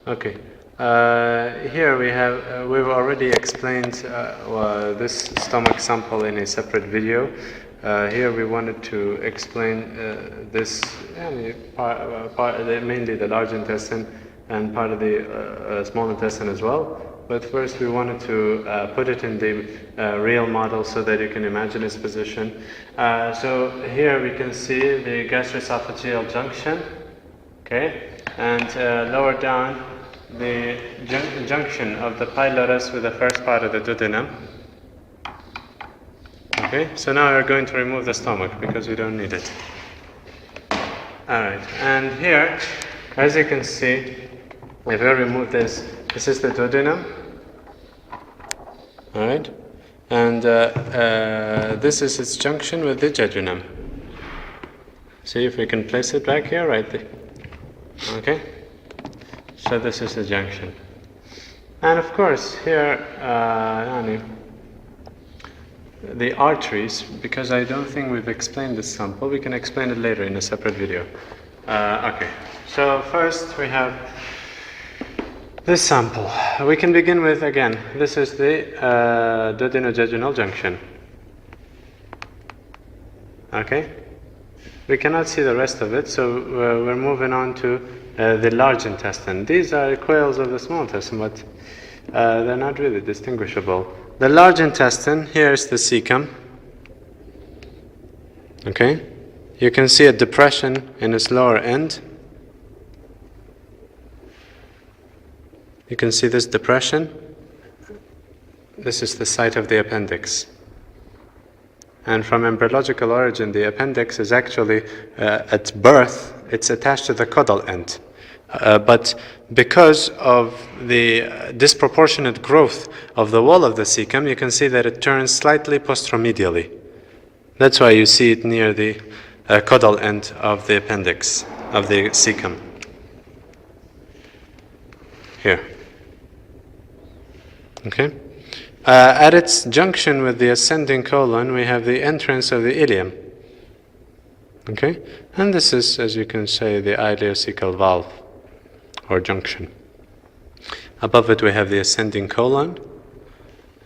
Okay. Here we've already explained this stomach sample in a separate video. Here we wanted to explain this, mainly the large intestine and part of the small intestine as well. But first we wanted to put it in the real model so that you can imagine its position. So here we can see the gastroesophageal junction, okay, and lower down the junction of the pylorus with the first part of the duodenum. Okay, so now we're going to remove the stomach because we don't need it. Alright, and here, as you can see, if I remove this, this is the duodenum. Alright, and this is its junction with the jejunum. See if we can place it back here, right there. Okay, so this is the junction. And of course, here, the arteries, because I don't think we've explained this sample, we can explain it later in a separate video. Okay, so first we have this sample. We can begin with, again, this is the duodenojejunal junction. Okay, we cannot see the rest of it, so we're moving on to the large intestine. These are quails of the small intestine, but they're not really distinguishable. The large intestine, here's the cecum. Okay, you can see a depression in its lower end. You can see this depression. This is the site of the appendix. And from embryological origin, the appendix is actually, at birth, it's attached to the caudal end. But because of the disproportionate growth of the wall of the cecum, you can see that it turns slightly posteromedially. That's why you see it near the caudal end of the appendix, of the cecum. Here. Okay. At its junction with the ascending colon, we have the entrance of the ileum. Okay? And this is, as you can say, the ileocecal valve, or junction. Above it we have the ascending colon,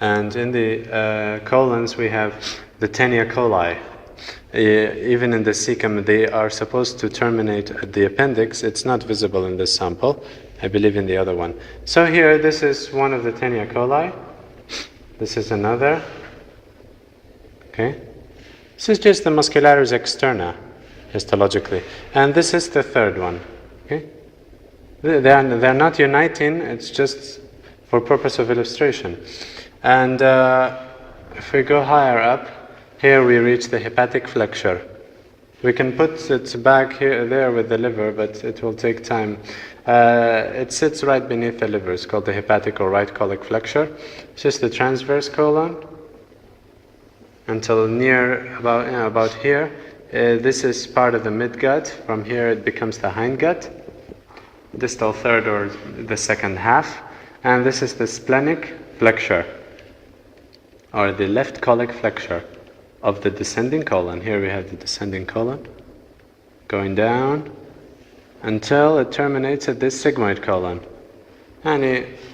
and in the colons we have the tenia coli. Even in the cecum they are supposed to terminate at the appendix. It's not visible in this sample, I believe in the other one. So here, this is one of the tenia coli. This is another. Okay. This is just the muscularis externa, histologically. And this is the third one. Okay. They're not uniting, it's just for purpose of illustration. And if we go higher up, here we reach the hepatic flexure. We can put it back there with the liver, but it will take time. It sits right beneath the liver. It's called the hepatic or right colic flexure. It's just the transverse colon until near about here. This is part of the midgut. From here it becomes the hindgut, distal third or the second half. And this is the splenic flexure, or the left colic flexure of the descending colon. Here we have the descending colon going down until it terminates at this sigmoid colon. And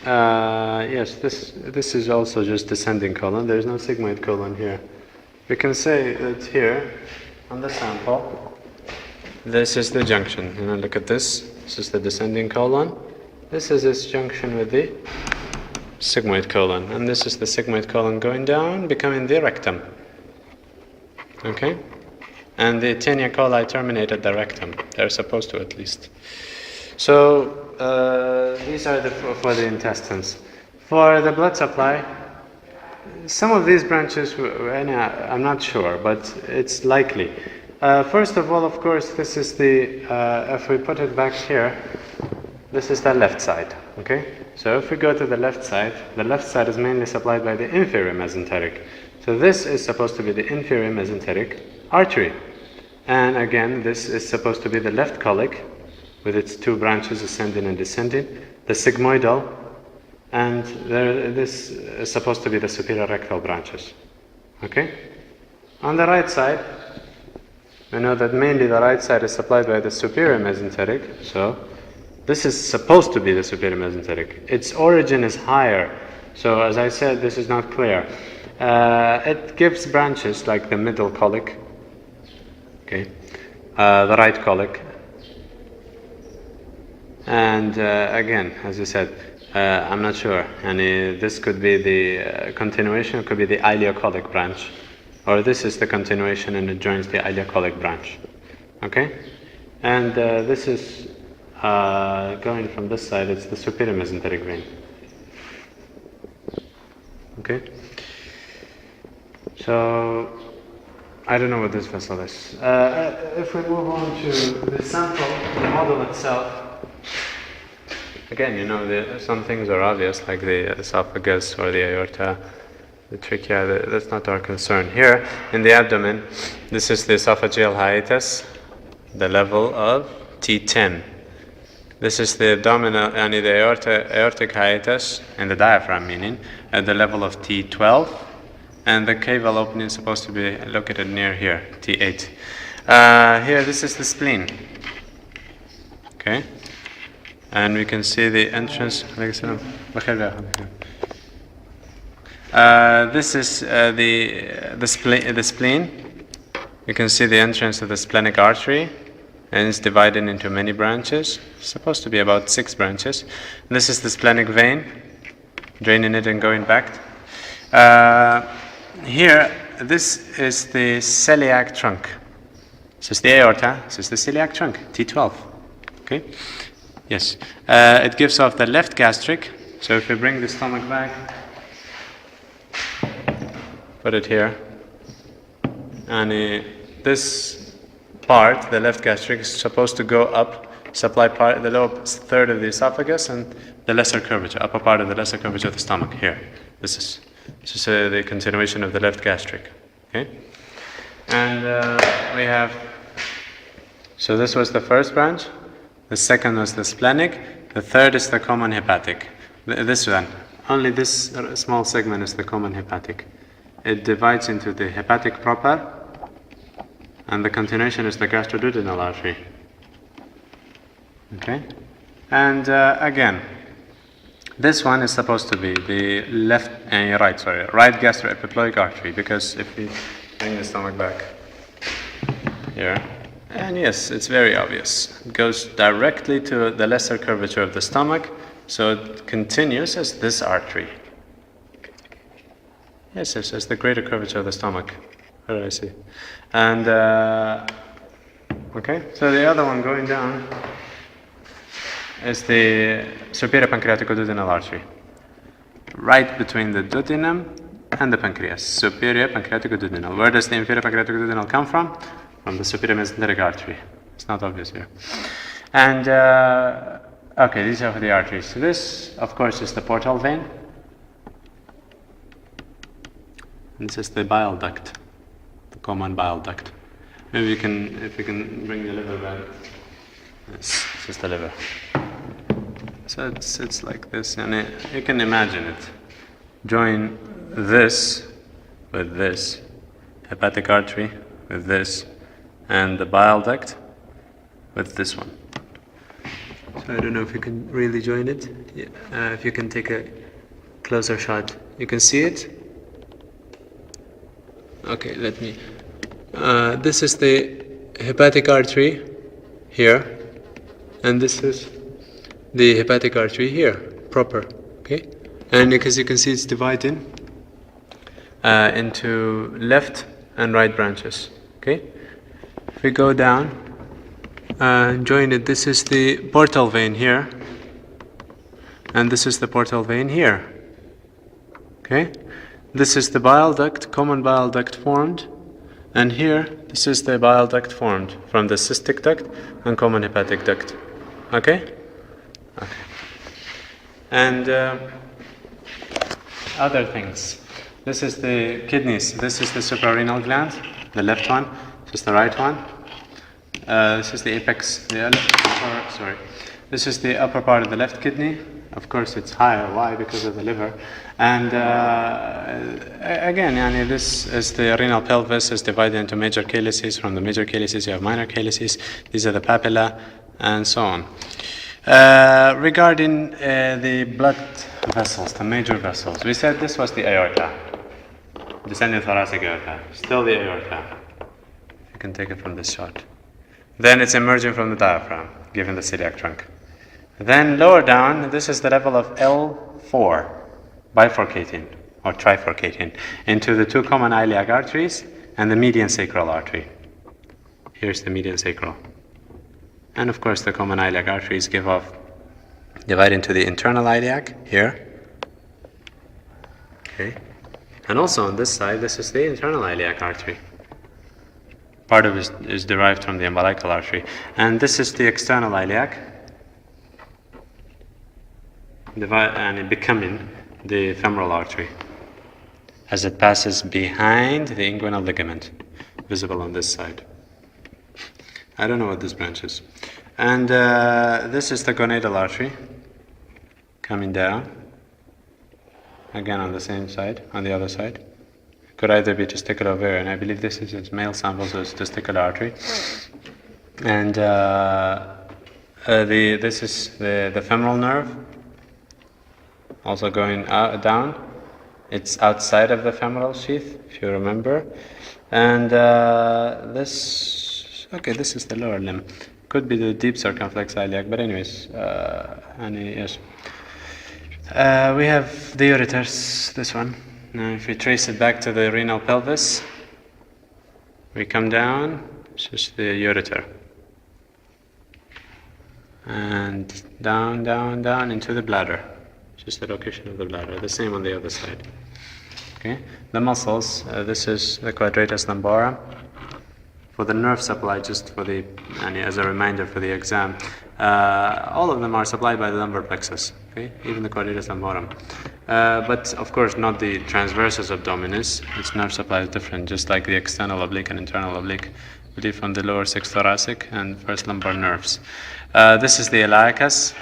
yes, this is also just descending colon. There's no sigmoid colon here. We can say that here on the sample, this is the junction. You know, look at this. This is the descending colon. This is its junction with the sigmoid colon, and this is the sigmoid colon going down, becoming the rectum. Okay, and the tenia coli terminate at the rectum. They're supposed to, at least. So these are for the intestines. For the blood supply, some of these branches, I'm not sure, but it's likely. First of all, of course, this is the, if we put it back here, this is the left side, okay? So if we go to the left side is mainly supplied by the inferior mesenteric. So this is supposed to be the inferior mesenteric artery. And again, this is supposed to be the left colic with its two branches, ascending and descending, the sigmoidal, and this is supposed to be the superior rectal branches. Okay? On the right side, we know that mainly the right side is supplied by the superior mesenteric, so This is supposed to be the superior mesenteric. Its origin is higher. So as I said, this is not clear. It gives branches like the middle colic, okay, the right colic, and again, as I said, I'm not sure. And this could be the continuation. It could be the ileocolic branch, or this is the continuation and it joins the ileocolic branch. Okay, and this is going from this side. It's the superior mesenteric vein. Okay. So, I don't know what this vessel is. If we move on to the sample, the model itself, again, you know, some things are obvious, like the esophagus or the aorta, the trachea. That's not our concern. Here, in the abdomen, this is the esophageal hiatus, the level of T10. This is the abdominal, and the aortic hiatus, and the diaphragm meaning, at the level of T12. And the caval opening is supposed to be located near here, T8. Here, this is the spleen. Okay? And we can see the entrance. This is the spleen. You can see the entrance of the splenic artery, and it's divided into many branches. It's supposed to be about 6 branches. And this is the splenic vein, draining it and going back. Here, this is the celiac trunk. This is the aorta. This is the celiac trunk, T12. Okay? Yes. It gives off the left gastric. So if we bring the stomach back, put it here, and this part, the left gastric, is supposed to go up, supply the lower third of the esophagus and the lesser curvature, upper part of the lesser curvature of the stomach. Here, this is the continuation of the left gastric. Okay, and we have. So this was the first branch. The second was the splenic. The third is the common hepatic. This one, only this small segment is the common hepatic. It divides into the hepatic proper, and the continuation is the gastroduodenal artery. Okay, and again, this one is supposed to be the right gastroepiploic artery, because if we bring the stomach back here, and yes, it's very obvious. It goes directly to the lesser curvature of the stomach, so it continues as this artery. Yes, as the greater curvature of the stomach. What did I see? And, okay, so the other one going down is the superior pancreatico-duodenal artery. Right between the duodenum and the pancreas. Superior pancreatico-duodenal. Where does the inferior pancreatico-duodenal come from? From the superior mesenteric artery. It's not obvious here. And, okay, these are the arteries. So this, of course, is the portal vein. And this is the bile duct, the common bile duct. Maybe if we can bring the liver back. This is the liver. So it's like this, and you can imagine it. Join this with this, hepatic artery with this, and the bile duct with this one. So I don't know if you can really join it. Yeah. If you can take a closer shot, you can see it. Okay, let me. This is the hepatic artery here, and this is the hepatic artery here, proper. Okay, and because you can see it's divided into left and right branches. Okay, if we go down and join it, this is the portal vein here, and this is the portal vein here. Okay. This is the bile duct, common bile duct formed, and here, this is the bile duct formed from the cystic duct and common hepatic duct. Okay? Okay. And other things. This is the kidneys. This is the suprarenal gland, the left one. This is the right one. This is the apex. This is the upper part of the left kidney. Of course, it's higher. Why? Because of the liver. And again, this is the renal pelvis is divided into major calyces. From the major calyces, you have minor calyces. These are the papilla, and so on. Regarding the blood vessels, the major vessels, we said this was the aorta, descending thoracic aorta, still the aorta. You can take it from this shot. Then it's emerging from the diaphragm, given the celiac trunk. Then lower down, this is the level of L4, bifurcating or trifurcating into the two common iliac arteries and the median sacral artery. Here's the median sacral. And of course the common iliac arteries divide into the internal iliac here. Okay. And also on this side, this is the internal iliac artery. Part of it is derived from the umbilical artery. And this is the external iliac, and it becoming the femoral artery as it passes behind the inguinal ligament, visible on this side. I don't know what this branch is. And this is the gonadal artery coming down, again on the same side, on the other side. Could either be testicular ovarian. I believe this is its male sample, so it's testicular artery. And this is the femoral nerve, also going down. It's outside of the femoral sheath, if you remember. And this is the lower limb. Could be the deep circumflex iliac, but anyways, yes. We have the ureters, this one. Now if we trace it back to the renal pelvis, we come down, it's just the ureter. And down, down, down into the bladder. Just the location of the bladder. The same on the other side. Okay. The muscles, this is the quadratus lumborum. For the nerve supply, just for the, as a reminder for the exam, all of them are supplied by the lumbar plexus, okay? Even the quadratus lumborum. But of course not the transversus abdominis. Its nerve supply is different, just like the external oblique and internal oblique, really from the lower sixth thoracic and first lumbar nerves. This is the iliacus.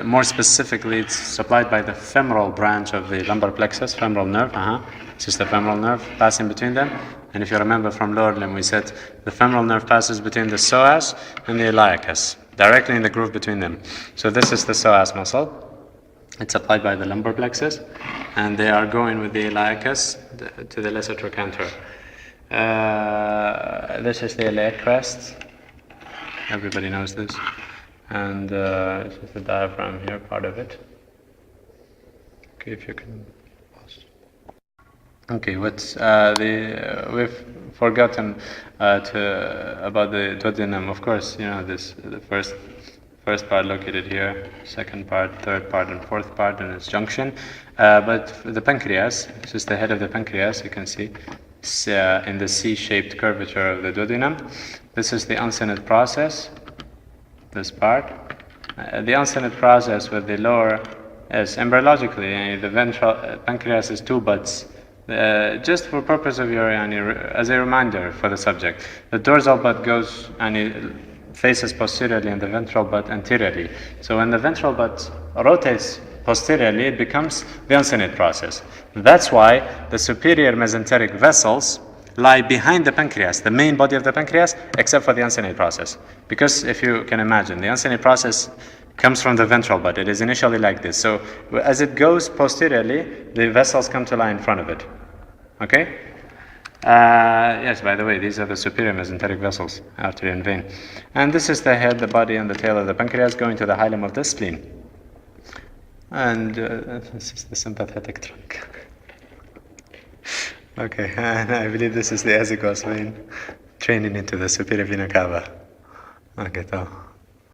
More specifically, it's supplied by the femoral branch of the lumbar plexus, femoral nerve. This is the femoral nerve passing between them. And if you remember from lower limb, we said the femoral nerve passes between the psoas and the iliacus, directly in the groove between them. So this is the psoas muscle. It's supplied by the lumbar plexus, and they are going with the iliacus to the lesser trochanter. This is the iliac crest. Everybody knows this. And this is the diaphragm here, part of it. Okay, if you can. Okay, we've forgotten about the duodenum. Of course, you know this. The first part located here, second part, third part, and fourth part in its junction. But the pancreas, this is the head of the pancreas. You can see it's in the C-shaped curvature of the duodenum. This is the uncinate process. This part, the uncinate process with the lower, is embryologically the ventral pancreas is two buds. Just for purpose of your, as a reminder for the subject, the dorsal bud goes and it faces posteriorly and the ventral bud anteriorly. So when the ventral bud rotates posteriorly, it becomes the uncinate process. That's why the superior mesenteric vessels lie behind the pancreas, the main body of the pancreas, except for the uncinate process. Because if you can imagine, the uncinate process comes from the ventral bud. It is initially like this. So as it goes posteriorly, the vessels come to lie in front of it. Okay? Yes, by the way, these are the superior mesenteric vessels, artery and vein. And this is the head, the body, and the tail of the pancreas going to the hilum of the spleen. And this is the sympathetic trunk. Okay, and I believe this is the azygos vein training into the superior vena cava. Okay, so.